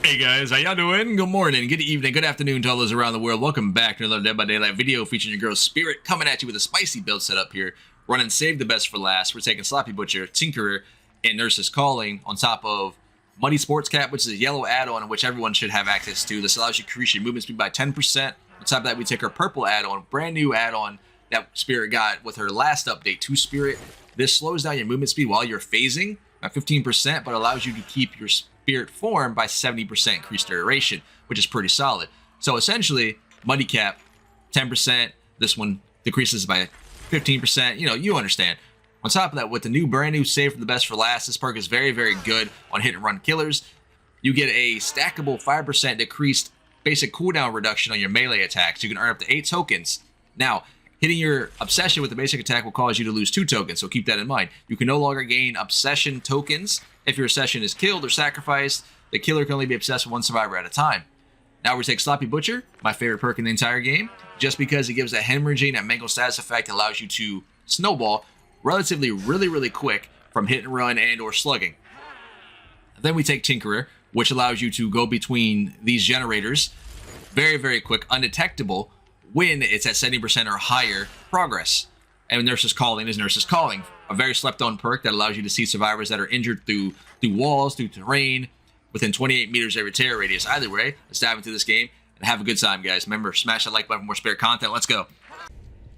Hey guys, how y'all doing? Good morning, good evening, good afternoon to all those around the world. Welcome back to another Dead by Daylight video featuring your girl Spirit, coming at you with a spicy build setup here. Running Save the Best for Last. We're taking Sloppy Butcher, Tinkerer, and Nurse's Calling on top of Muddy Sports Cap, which is a yellow add-on which everyone should have access to. This allows you to increase your movement speed by 10%. On top of that, we take our purple add-on, brand new add-on that Spirit got with her last update to Spirit. This slows down your movement speed while you're phasing by 15%, but allows you to keep your Spirit form by 70% increased duration, which is pretty solid. So essentially, Muddy Cap, 10%. This one decreases by 15%. You understand. On top of that, with the new brand new Save for the Best for Last, this perk is very, very good on hit and run killers. You get a stackable 5% decreased basic cooldown reduction on your melee attacks. You can earn up to 8 tokens. Now, hitting your Obsession with the basic attack will cause you to lose 2 tokens, so keep that in mind. You can no longer gain Obsession tokens if your Obsession is killed or sacrificed. The killer can only be obsessed with one survivor at a time. Now we take Sloppy Butcher, my favorite perk in the entire game, just because it gives a hemorrhaging and mangle status effect that allows you to snowball relatively really quick from hit and run and or slugging. Then we take Tinkerer, which allows you to go between these generators very quick, undetectable, when it's at 70% or higher progress. And Nurse's Calling is Nurse's Calling, a very slept-on perk that allows you to see survivors that are injured through walls, through terrain, within 28 meters of every terror radius. Either way, let's dive into this game and have a good time, guys. Remember, smash that like button for more Spirit content. Let's go.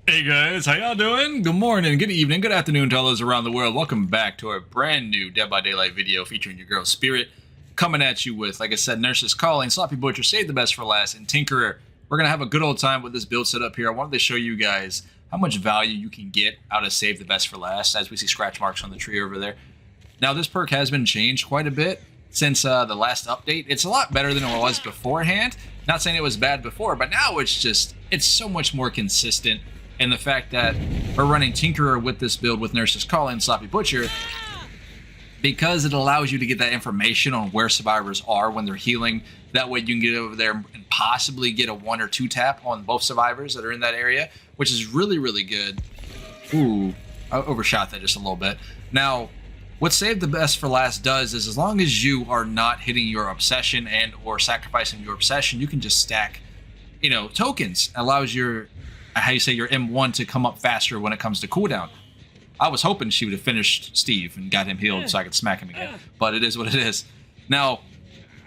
Hey guys, how y'all doing? Good morning, good evening, good afternoon to all those around the world. Welcome back to our brand new Dead by Daylight video featuring your girl Spirit, coming at you with, like I said, Nurse's Calling, Sloppy Butcher, Save the Best for Last, and Tinkerer. We're going to have a good old time with this build setup here. I wanted to show you guys how much value you can get out of Save the Best for Last, as we see scratch marks on the tree over there. Now, this perk has been changed quite a bit since the last update. It's a lot better than it was beforehand. Not saying it was bad before, but now it's so much more consistent. And the fact that we're running Tinkerer with this build with Nurse's Calling, Sloppy Butcher, because it allows you to get that information on where survivors are when they're healing. That way you can get over there and possibly get a 1 or 2 tap on both survivors that are in that area, which is really good. Ooh, I overshot that just a little bit. Now, what Save the Best for Last does is, as long as you are not hitting your Obsession and or sacrificing your Obsession, you can just stack, tokens. It allows your, your M1 to come up faster when it comes to cooldown. I was hoping she would have finished Steve and got him healed so I could smack him again, but it is what it is. Now,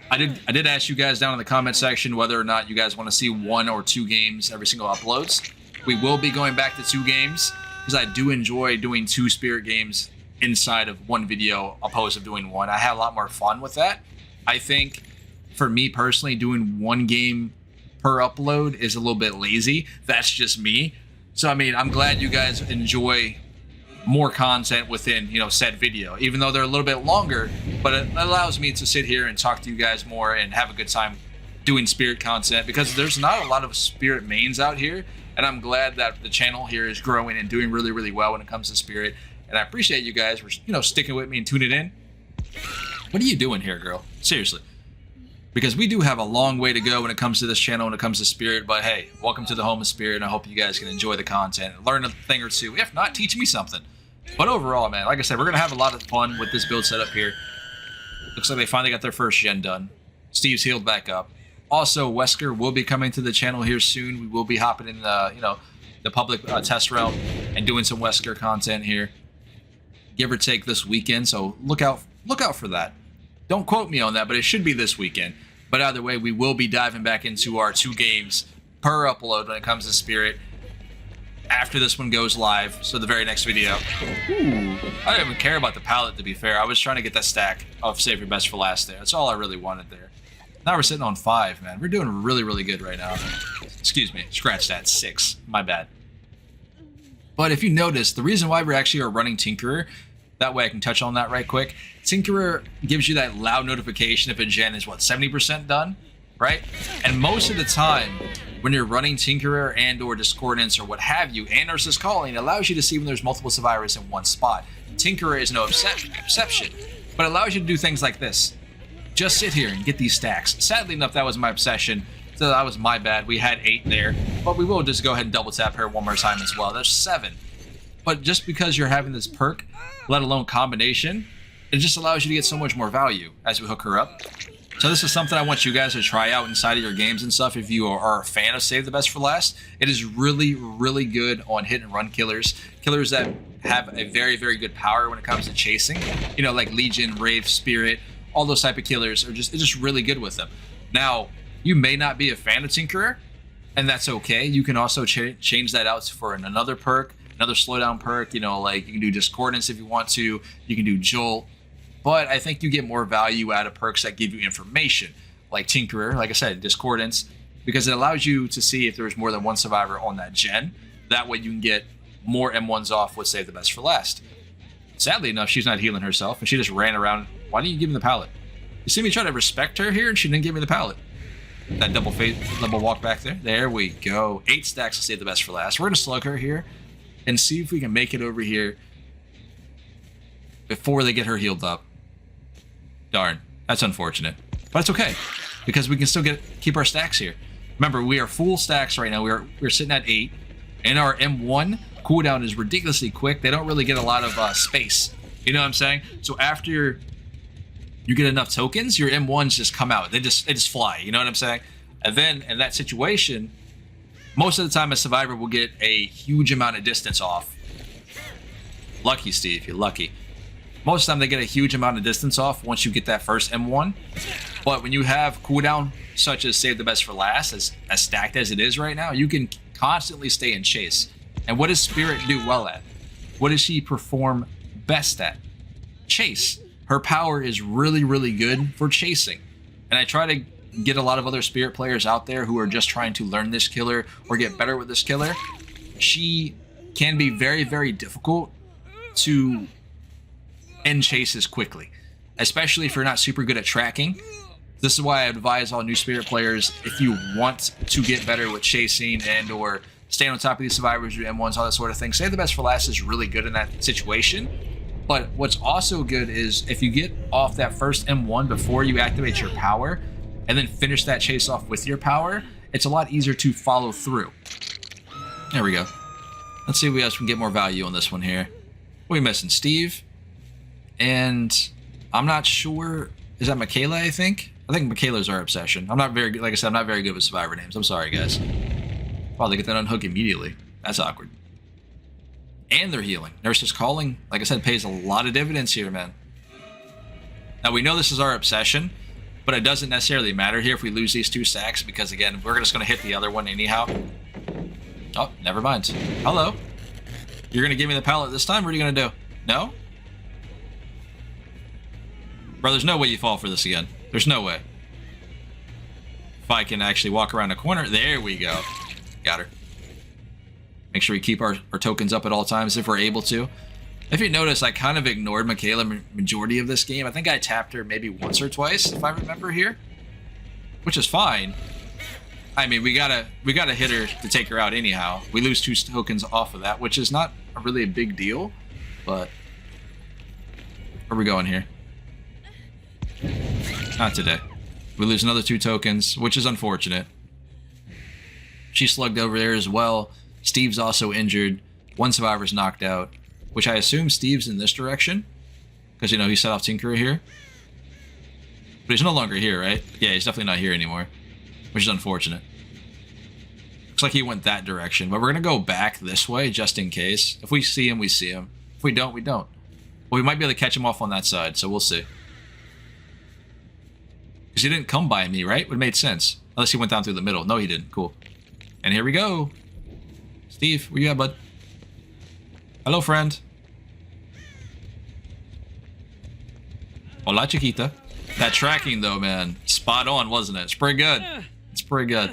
I did ask you guys down in the comment section whether or not you guys want to see 1 or 2 games every single uploads. We will be going back to 2 games because I do enjoy doing 2 Spirit games inside of 1 video opposed to doing 1. I had a lot more fun with that. I think for me personally, doing 1 game per upload is a little bit lazy. That's just me. So I mean, I'm glad you guys enjoy more content within said video, even though they're a little bit longer, but it allows me to sit here and talk to you guys more and have a good time doing Spirit content, because there's not a lot of Spirit mains out here, and I'm glad that the channel here is growing and doing really well when it comes to Spirit. And I appreciate you guys for sticking with me and tuning in. What are you doing here, girl? Seriously, because we do have a long way to go when it comes to this channel, when it comes to Spirit. But hey, welcome to the home of Spirit, and I hope you guys can enjoy the content, learn a thing or two. If not, teach me something. But overall, man, like I said, we're gonna have a lot of fun with this build setup here. Looks like they finally got their first gen done. Steve's healed back up. Also, Wesker will be coming to the channel here soon. We will be hopping in the the public test realm and doing some Wesker content here, give or take this weekend. So look out for that. Don't quote me on that, but it should be this weekend. But either way, we will be diving back into our 2 games per upload when it comes to Spirit after this one goes live. So the very next video. Ooh, I don't even care about the palette, to be fair. I was trying to get that stack of Save Your Best for Last there. That's all I really wanted there. Now we're sitting on 5, man. We're doing really good right now. Excuse me, scratch that, 6. My bad. But if you notice, the reason why we actually are running Tinkerer, that way I can touch on that right quick. Tinkerer gives you that loud notification if a gen is, what, 70% done, right? And most of the time, when you're running Tinkerer and or Discordance or what have you, and Nurse's Calling, it allows you to see when there's multiple survivors in one spot. Tinkerer is no exception, but it allows you to do things like this. Just sit here and get these stacks. Sadly enough, that was my Obsession, so that was my bad. We had 8 there, but we will just go ahead and double tap her 1 more time as well. There's 7. But just because you're having this perk, let alone combination, it just allows you to get so much more value as we hook her up. So this is something I want you guys to try out inside of your games and stuff. If you are a fan of Save the Best for Last, it is really, really good on hit and run killers. Killers that have a very, very good power when it comes to chasing. You know, like Legion, Wraith, Spirit, all those type of killers are just really good with them. Now, you may not be a fan of Tinkerer, and that's okay. You can also change that out for another perk, another slowdown perk. You know, like you can do Discordance if you want to. You can do Jolt. But I think you get more value out of perks that give you information, like Tinkerer, like I said, Discordance, because it allows you to see if there's more than one survivor on that gen. That way you can get more M1s off with Save the Best for Last. Sadly enough, she's not healing herself, and she just ran around. Why didn't you give me the pallet? You see me try to respect her here, and she didn't give me the pallet. That double walk back there. There we go. 8 stacks to Save the Best for Last. We're going to slug her here and see if we can make it over here before they get her healed up. Darn, that's unfortunate, but it's okay because we can still keep our stacks here. Remember, we are full stacks right now. We're sitting at 8, and our M1 cooldown is ridiculously quick. They don't really get a lot of space. You know what I'm saying? So after you get enough tokens, your M1s just come out. They just fly. You know what I'm saying? And then in that situation, most of the time a survivor will get a huge amount of distance off. Lucky, Steve, you're lucky. Most of the time they get a huge amount of distance off once you get that first M1. But when you have cooldown such as Save the Best for Last, as stacked as it is right now, you can constantly stay in chase. And what does Spirit do well at? What does she perform best at? Chase. Her power is really, really good for chasing. And I try to get a lot of other Spirit players out there who are just trying to learn this killer or get better with this killer. She can be very, very difficult to end chases quickly, especially if you're not super good at tracking. This is why I advise all new Spirit players, if you want to get better with chasing and or staying on top of these survivors, your M1s, all that sort of thing, Save the Best for Last is really good in that situation. But what's also good is if you get off that first M1 before you activate your power and then finish that chase off with your power, it's a lot easier to follow through. There we go. Let's see if we else can get more value on this one here. What are we missing? Steve? And I'm not sure. Is that Michaela, I think? I think Michaela's our obsession. I'm not very good. Like I said, I'm not very good with survivor names. I'm sorry, guys. Wow, they get that unhook immediately. That's awkward. And they're healing. Nurse is calling, like I said, pays a lot of dividends here, man. Now, we know this is our obsession, but it doesn't necessarily matter here if we lose these 2 stacks because, again, we're just going to hit the other one anyhow. Oh, never mind. Hello. You're going to give me the pallet this time? What are you going to do? No? Bro, there's no way you fall for this again. There's no way. If I can actually walk around the corner. There we go. Got her. Make sure we keep our tokens up at all times if we're able to. If you notice, I kind of ignored Michaela majority of this game. I think I tapped her maybe once or twice, if I remember here. Which is fine. I mean, we gotta hit her to take her out anyhow. We lose 2 tokens off of that, which is not really a big deal. But where are we going here? Not today. We lose another 2 tokens, which is unfortunate. She slugged over there as well. Steve's also injured. 1 survivor's knocked out, which I assume Steve's in this direction because, you know, he set off Tinkerer here. But he's no longer here, right? Yeah, he's definitely not here anymore, which is unfortunate. Looks like he went that direction, but we're going to go back this way just in case. If we see him, we see him. If we don't, we don't. Well, we might be able to catch him off on that side, so we'll see. Because he didn't come by me, right? It would have made sense. Unless he went down through the middle. No, he didn't. Cool. And here we go. Steve, where you at, bud? Hello, friend. Hola, chiquita. That tracking, though, man. Spot on, wasn't it? It's pretty good. It's pretty good.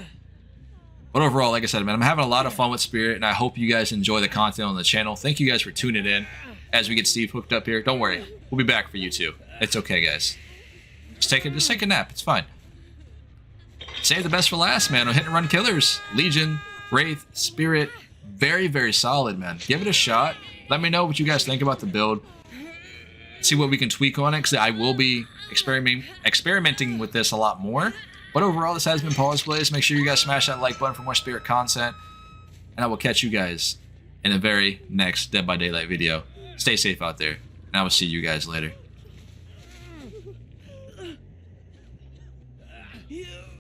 But overall, like I said, man, I'm having a lot of fun with Spirit, and I hope you guys enjoy the content on the channel. Thank you guys for tuning in as we get Steve hooked up here. Don't worry. We'll be back for you, too. It's okay, guys. Just take a nap. It's fine. Save the best for last, man. On hit and run killers. Legion, Wraith, Spirit. Very, very solid, man. Give it a shot. Let me know what you guys think about the build. See what we can tweak on it, because I will be experimenting with this a lot more. But overall, this has been Pawse Plays. Make sure you guys smash that like button for more Spirit content. And I will catch you guys in the very next Dead by Daylight video. Stay safe out there. And I will see you guys later. Yeah.